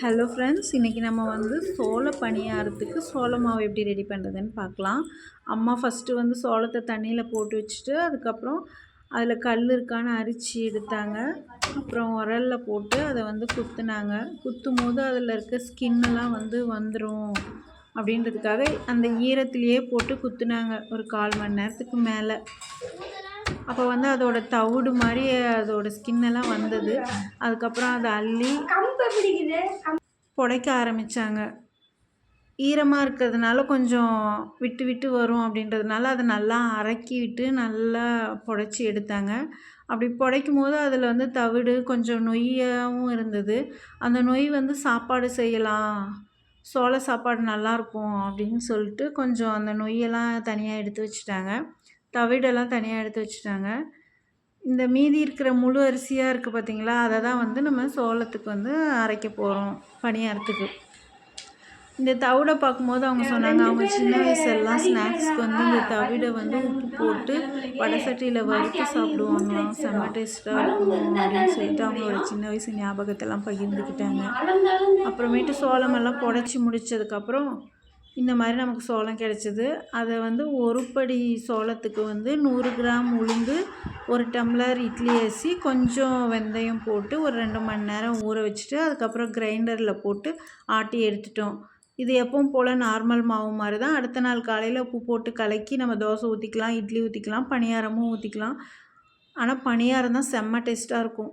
Hello friends, இன்றைக்கி நம்ம சோள பணியாரத்துக்கு சோள மாவு எப்படி ரெடி பண்ணுறதுன்னு பார்க்கலாம். அம்மா ஃபஸ்ட்டு சோளத்தை தண்ணியில் போட்டு வச்சுட்டு அதுக்கப்புறம் அதில் கல் இருக்கான்னு அரிச்சு எடுத்தாங்க. அப்புறம் உரலில் போட்டு அதை குத்துனாங்க. குத்தும் போது அதில் இருக்க ஸ்கின்னெல்லாம் வந்துடும் அப்படின்றதுக்காக அந்த ஈரத்துலேயே போட்டு குத்துனாங்க ஒரு 1/4 மணி நேரத்துக்கு மேலே. அப்போ அதோட தவிடு மாதிரி அதோட ஸ்கின்னெல்லாம் வந்தது. அதுக்கப்புறம் அதை அள்ளி புடைக்க ஆரம்பித்தாங்க. ஈரமாக இருக்கிறதுனால கொஞ்சம் விட்டு விட்டு வரும் அப்படின்றதுனால அதை நல்லா அரைக்கி விட்டு நல்லா புடைச்சி எடுத்தாங்க. அப்படி புடைக்கும் போது அதில் தவிடு கொஞ்சம் நொய்யாகவும் இருந்தது. அந்த நொய் சாப்பாடு செய்யலாம், சோள சாப்பாடு நல்லாயிருக்கும் அப்படின்னு சொல்லிட்டு கொஞ்சம் அந்த நொய்யெல்லாம் தனியாக எடுத்து வச்சுட்டாங்க. தவிடெல்லாம் தனியாக எடுத்து வச்சுட்டாங்க. இந்த மீதி இருக்கிற முழு அரிசியாக இருக்குது பார்த்திங்களா, அதை தான் நம்ம சோளத்துக்கு அரைக்க போகிறோம் பணியாரத்துக்கு. இந்த தவிடை பார்க்கும்போது அவங்க சொன்னாங்க, அவங்க சின்ன வயசெல்லாம் ஸ்நாக்ஸ்க்கு இந்த தவிடை உப்பு போட்டு வடை சட்டியில் வறுத்து சாப்பிடுவாங்களாம். செம்ம டேஸ்ட்டாக இருக்கும் அப்படின்னு சொல்லிட்டு அவங்களோட சின்ன வயசு ஞாபகத்தெல்லாம் பகிர்ந்துக்கிட்டாங்க. அப்புறமேட்டு சோளமெல்லாம் புடைச்சி முடித்ததுக்கப்புறம் இந்த மாதிரி நமக்கு சோளம் கிடச்சிது. அதை ஒரு படி சோளத்துக்கு 100 கிராம் உளுந்து, 1 டம்ளர் இட்லி அரிசி, கொஞ்சம் வெந்தயம் போட்டு ஒரு 2 மணி நேரம் ஊற வச்சுட்டு அதுக்கப்புறம் கிரைண்டரில் போட்டு ஆட்டி எடுத்துட்டோம். இது எப்பவும் போல் நார்மல் மாவு மாதிரி தான். அடுத்த நாள் காலையில் உப்பு போட்டு கலக்கி நம்ம தோசை ஊற்றிக்கலாம், இட்லி ஊற்றிக்கலாம், பணியாரமும் ஊற்றிக்கலாம். ஆனால் பணியாரம் தான் செம்ம டேஸ்ட்டாக இருக்கும்.